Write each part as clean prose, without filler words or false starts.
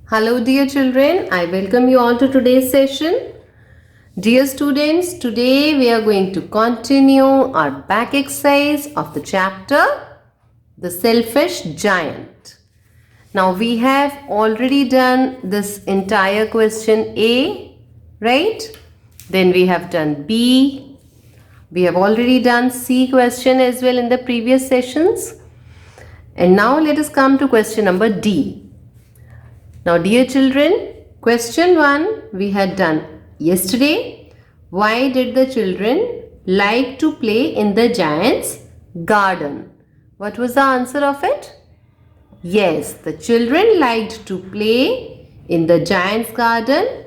Hello dear children, I welcome you all to today's session. Dear students, today we are going to continue our back exercise of the chapter The Selfish Giant. Now we have already done this entire question A, right? Then we have done B. We have already done C question as well in the previous sessions. And now let us come to question number D. Now dear children, question 1 we had done yesterday. Why did the children like to play in the giant's garden? What was the answer of it? Yes, the children liked to play in the giant's garden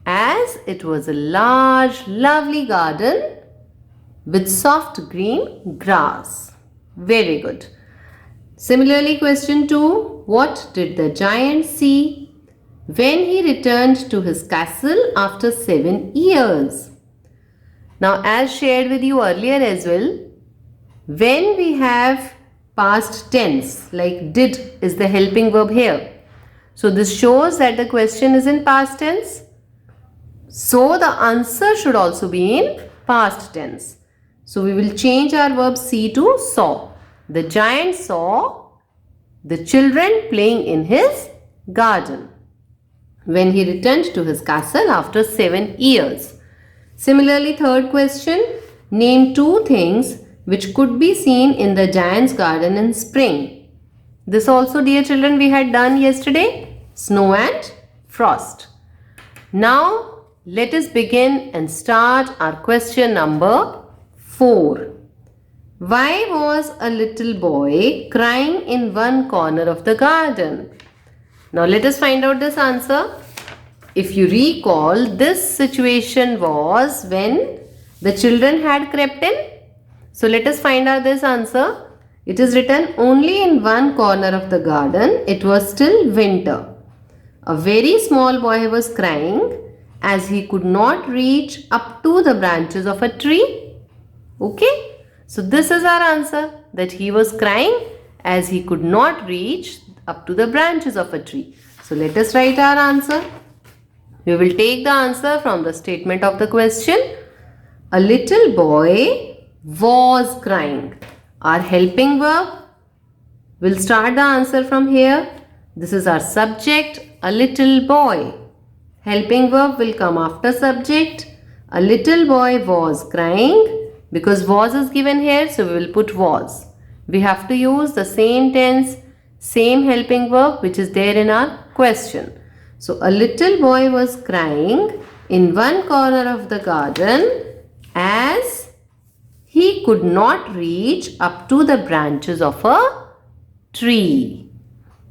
as it was a large, lovely garden with soft green grass. Very good. Similarly, question 2. What did the giant see when he returned to his castle after 7 years? Now, as shared with you earlier as well, when we have past tense, like did is the helping verb here. So, this shows that the question is in past tense. So, the answer should also be in past tense. So, we will change our verb see to saw. The giant saw the children playing in his garden when he returned to his castle after 7 years. Similarly, third question, name 2 things which could be seen in the giant's garden in spring. This also, dear children, we had done yesterday, snow and frost. Now, let us begin and start our question number 4. Why was a little boy crying in one corner of the garden? Now let us find out this answer. If you recall, this situation was when the children had crept in. So let us find out this answer. It is written only in one corner of the garden. It was still winter. A very small boy was crying as he could not reach up to the branches of a tree. Okay. So this is our answer, that he was crying as he could not reach up to the branches of a tree. So let us write our answer. We will take the answer from the statement of the question. A little boy was crying. Our helping verb will start the answer from here. This is our subject, a little boy. Helping verb will come after subject. A little boy was crying. Because was is given here, so we will put was. We have to use the same tense, same helping verb which is there in our question. So, a little boy was crying in one corner of the garden as he could not reach up to the branches of a tree.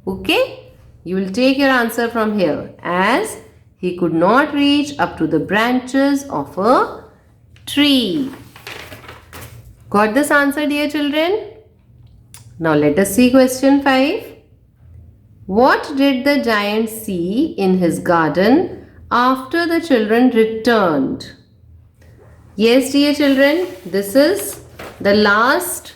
Okay? You will take your answer from here. As he could not reach up to the branches of a tree. Got this answer, dear children? Now let us see question 5. What did the giant see in his garden after the children returned? Yes, dear children, this is the last,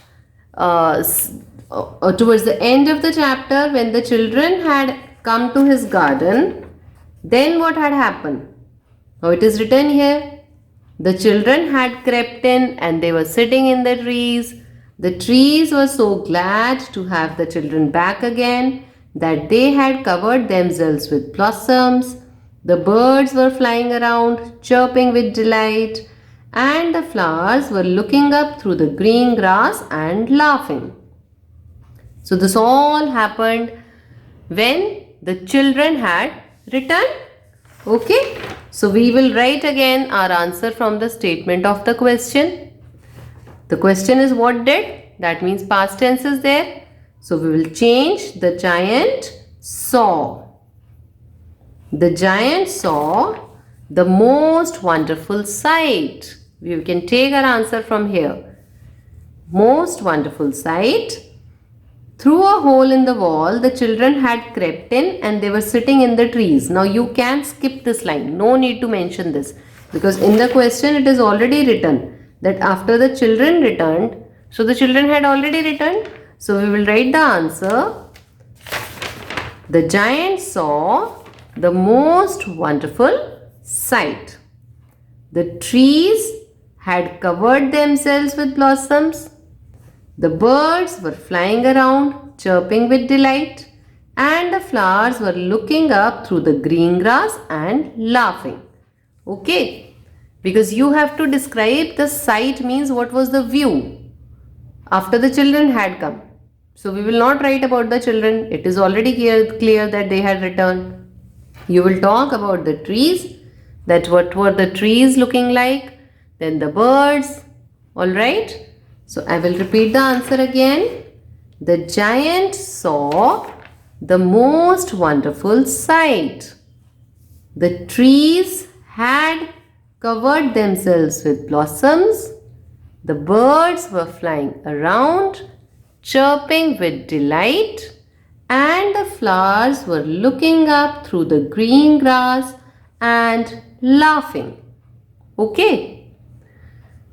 towards the end of the chapter, when the children had come to his garden. Then what had happened? Now it is written here. The children had crept in and they were sitting in the trees. The trees were so glad to have the children back again that they had covered themselves with blossoms. The birds were flying around, chirping with delight, and the flowers were looking up through the green grass and laughing. So this all happened when the children had returned. Okay, so we will write again our answer from the statement of the question. The question is what did? That means past tense is there. So we will change the giant saw. The giant saw the most wonderful sight. We can take our answer from here. Most wonderful sight. Through a hole in the wall, the children had crept in and they were sitting in the trees. Now you can skip this line. No need to mention this. Because in the question it is already written that after the children returned. So the children had already returned. So we will write the answer. The giant saw the most wonderful sight. The trees had covered themselves with blossoms. The birds were flying around, chirping with delight, and the flowers were looking up through the green grass and laughing. Okay, because you have to describe the sight means what was the view after the children had come. So we will not write about the children. It is already clear that they had returned. You will talk about the trees, that what were the trees looking like, then the birds. Alright. So I will repeat the answer again. The giant saw the most wonderful sight. The trees had covered themselves with blossoms. The birds were flying around, chirping with delight, and the flowers were looking up through the green grass and laughing. Okay.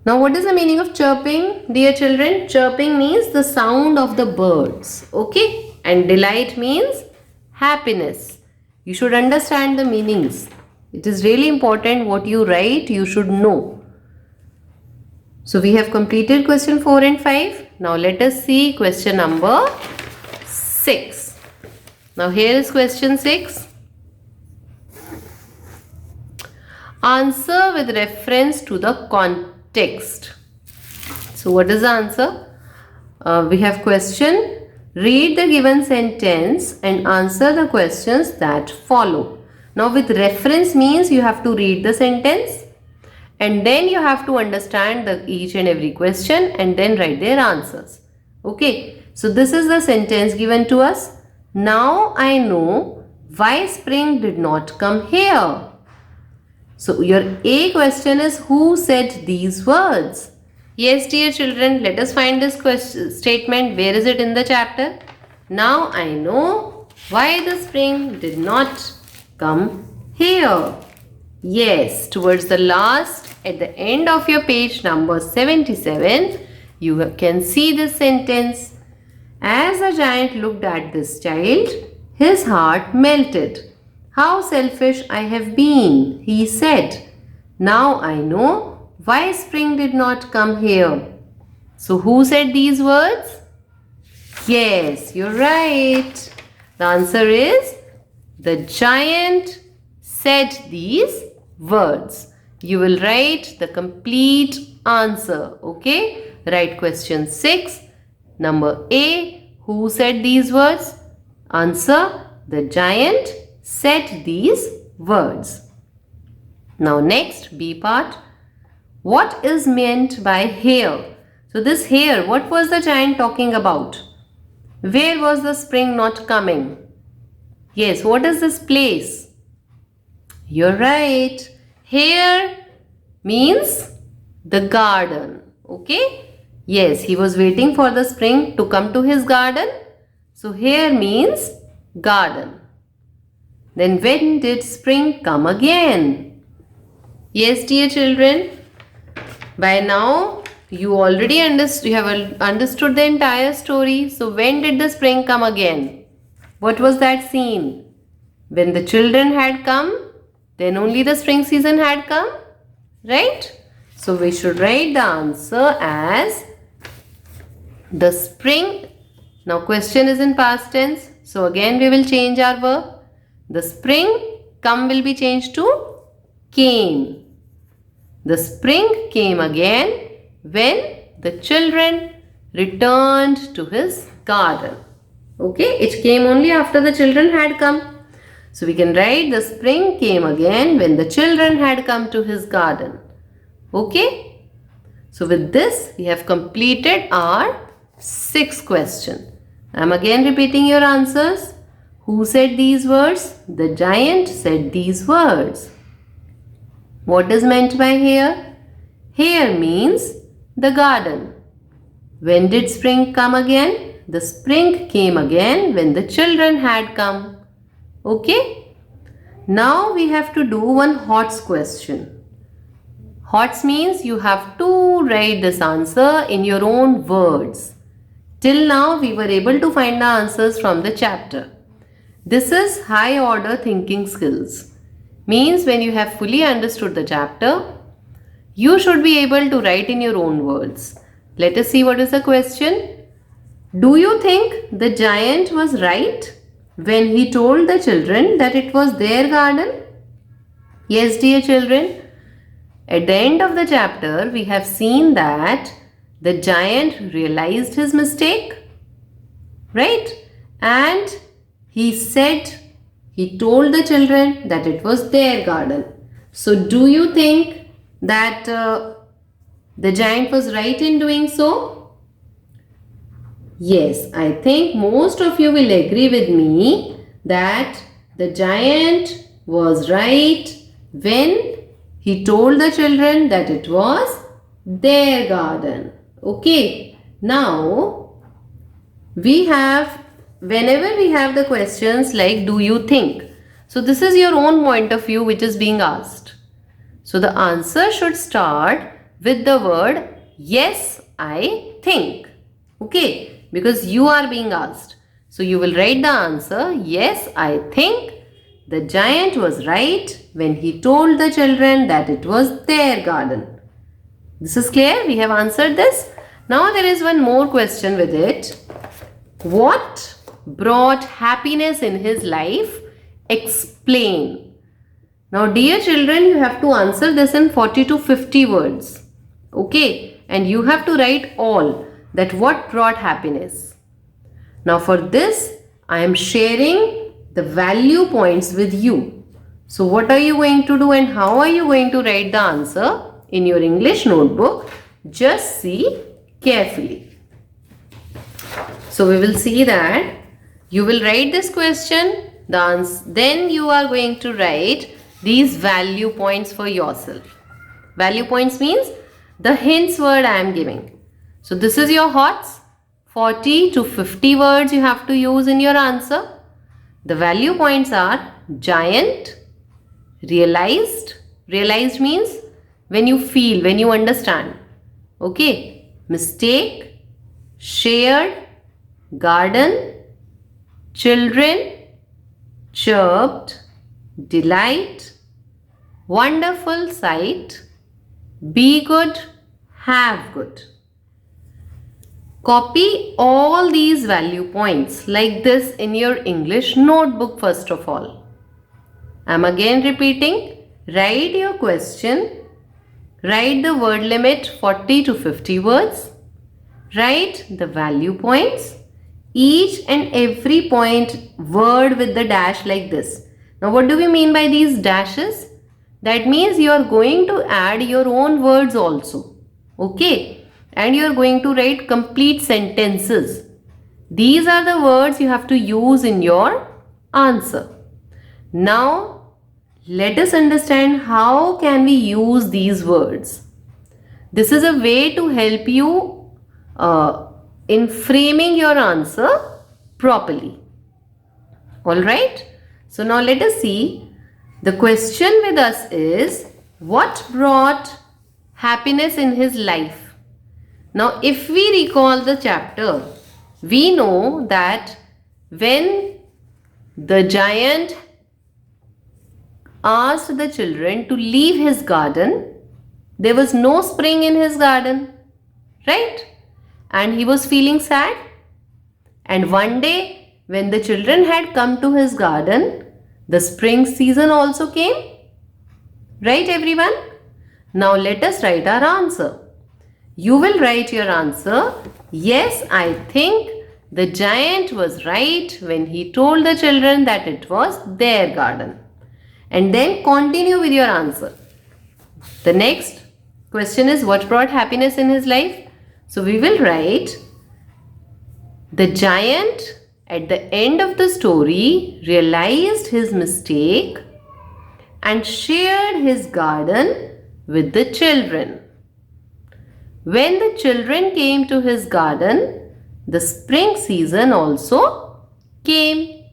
Now what is the meaning of chirping, dear children? Chirping means the sound of the birds. Okay. And delight means happiness. You should understand the meanings. It is really important what you write, you should know. So we have completed question 4 and 5. Now let us see question number 6. Now here is question 6. Answer with reference to the context. So what is the answer? We have question. Read the given sentence and answer the questions that follow. Now with reference means you have to read the sentence and then you have to understand each and every question and then write their answers. Okay. So this is the sentence given to us. Now I know why spring did not come here. So your A question is, who said these words? Yes, dear children, let us find this statement. Where is it in the chapter? Now I know why the spring did not come here. Yes, towards the last, at the end of your page number 77, you can see this sentence. As the giant looked at this child, his heart melted. How selfish I have been, he said. Now I know why spring did not come here. So who said these words? Yes, you're right. The answer is the giant said these words. You will write the complete answer. Okay, write question 6. Number A, who said these words? Answer, the giant said these words. Now next, B part. What is meant by here? So this here, what was the giant talking about? Where was the spring not coming? Yes, what is this place? You're right. Here means the garden. Okay. Yes, he was waiting for the spring to come to his garden. So here means garden. Then when did spring come again? Yes, dear children. By now you already have understood the entire story. So when did the spring come again? What was that scene? When the children had come, then only the spring season had come. Right? So we should write the answer as the spring. Now question is in past tense. So again we will change our verb. The spring come will be changed to came. The spring came again when the children returned to his garden. Okay, it came only after the children had come. So we can write the spring came again when the children had come to his garden. Okay. So with this we have completed our 6th question. I am again repeating your answers. Who said these words? The giant said these words. What is meant by here? Here means the garden. When did spring come again? The spring came again when the children had come. Okay? Now we have to do one HOTS question. HOTS means you have to write this answer in your own words. Till now we were able to find the answers from the chapter. This is high order thinking skills. Means when you have fully understood the chapter, you should be able to write in your own words. Let us see what is the question. Do you think the giant was right when he told the children that it was their garden? Yes, dear children. At the end of the chapter, we have seen that the giant realized his mistake, right? And he told the children that it was their garden. So, do you think that the giant was right in doing so? Yes, I think most of you will agree with me that the giant was right when he told the children that it was their garden. Okay, now whenever we have the questions like do you think? So this is your own point of view which is being asked. So the answer should start with the word yes, I think. Okay, because you are being asked. So you will write the answer, yes, I think the giant was right when he told the children that it was their garden. This is clear? We have answered this. Now there is one more question with it. What brought happiness in his life? Explain. Now dear children, you have to answer this in 40 to 50 words. Okay, and you have to write all that what brought happiness. Now for this, I am sharing the value points with you. So what are you going to do and how are you going to write the answer in your English notebook? Just see carefully. So we will see that you will write this question, then you are going to write these value points for yourself. Value points means the hints word I am giving. So this is your HOTS. 40 to 50 words you have to use in your answer. The value points are giant, realized. Realized means when you feel, when you understand. Okay. Mistake, shared, garden, children, chirped, delight, wonderful sight, be good, have good. Copy all these value points like this in your English notebook first of all. I am again repeating, write your question, write the word limit 40 to 50 words, write the value points, each and every point word with the dash like this. Now what do we mean by these dashes? That means you are going to add your own words also. Okay. And you are going to write complete sentences. These are the words you have to use in your answer. Now, let us understand how can we use these words. This is a way to help you in framing your answer properly. Alright? So now let us see. The question with us is, what brought happiness in his life? Now, if we recall the chapter, we know that when the giant asked the children to leave his garden, there was no spring in his garden, right? And he was feeling sad. And one day, when the children had come to his garden, the spring season also came. Right, everyone? Now, let us write our answer. You will write your answer, yes, I think the giant was right when he told the children that it was their garden. And then continue with your answer. The next question is, what brought happiness in his life? So we will write, the giant at the end of the story realized his mistake and shared his garden with the children. When the children came to his garden, the spring season also came,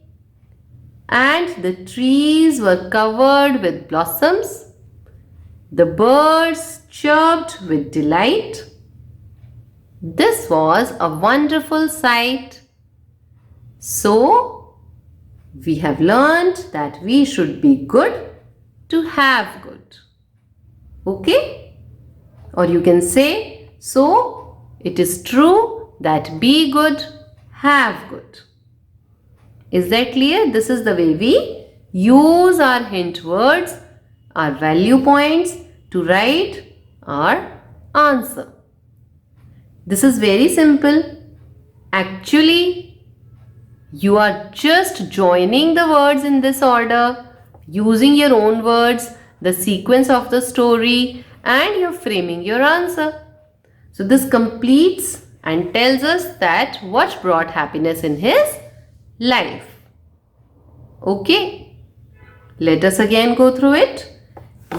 and the trees were covered with blossoms. The birds chirped with delight. This was a wonderful sight. So, we have learned that we should be good to have good. Okay? Or you can say, so it is true that be good, have good. Is that clear? This is the way we use our hint words, our value points to write our answer. This is very simple. Actually, you are just joining the words in this order, using your own words, the sequence of the story, and you're framing your answer. So this completes and tells us that what brought happiness in his life. Okay, let us again go through it.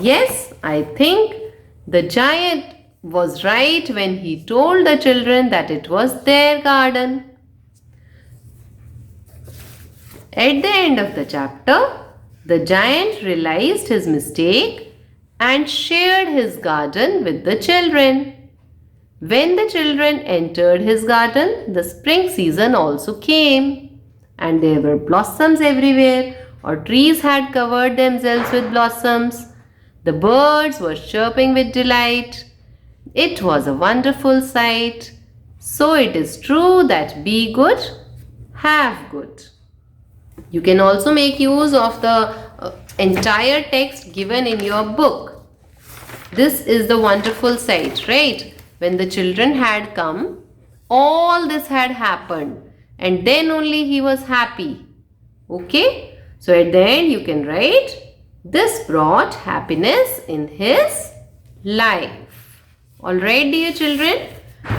Yes, I think the giant was right when he told the children that it was their garden. At the end of the chapter, the giant realized his mistake and shared his garden with the children. When the children entered his garden, the spring season also came, and there were blossoms everywhere, or trees had covered themselves with blossoms. The birds were chirping with delight. It was a wonderful sight. So it is true that be good, have good. You can also make use of the entire text given in your book. This is the wonderful sight, right? When the children had come, all this had happened, and then only he was happy. Okay? So at the end you can write, this brought happiness in his life. Alright, dear children,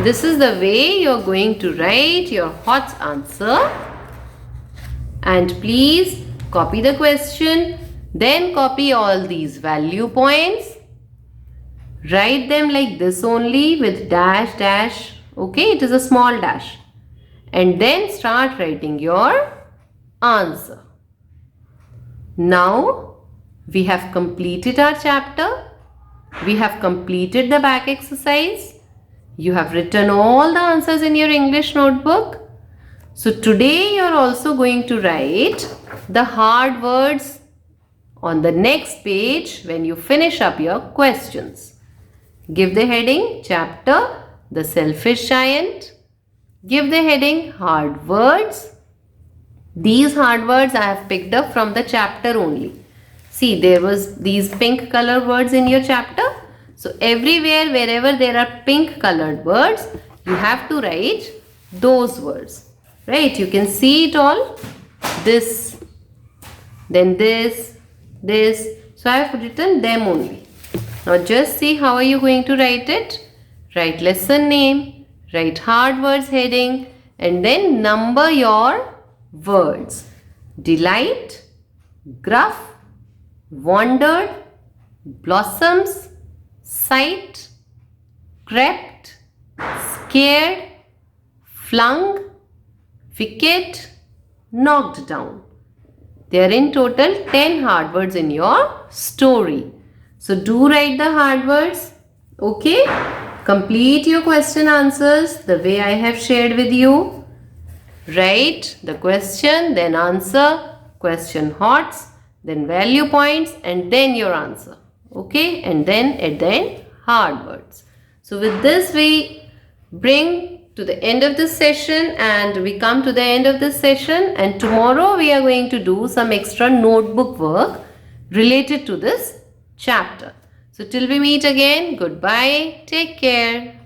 this is the way you are going to write your HOTS answer. And please copy the question, then copy all these value points. Write them like this only with dash dash. Okay, it is a small dash. And then start writing your answer. Now we have completed our chapter. We have completed the back exercise. You have written all the answers in your English notebook. So today you are also going to write the hard words on the next page when you finish up your questions. Give the heading chapter The Selfish Giant. Give the heading hard words. These hard words I have picked up from the chapter only. See, there was these pink color words in your chapter. So everywhere wherever there are pink colored words, you have to write those words. Right, you can see it all. This, then this. So I have written them only. Now just see how are you going to write it. Write lesson name, write hard words heading, and then number your words. Delight, gruff, wandered, blossoms, sight, crept, scared, flung, wicket, knocked down. There are in total 10 hard words in your story. So do write the hard words. Okay? Complete your question answers the way I have shared with you. Write the question, then answer, question HOTS, then value points, and then your answer. Okay? And then at the end, hard words. So with this we bring to the end of this session, and we come to the end of this session, and tomorrow we are going to do some extra notebook work related to this chapter. So till we meet again, goodbye, take care.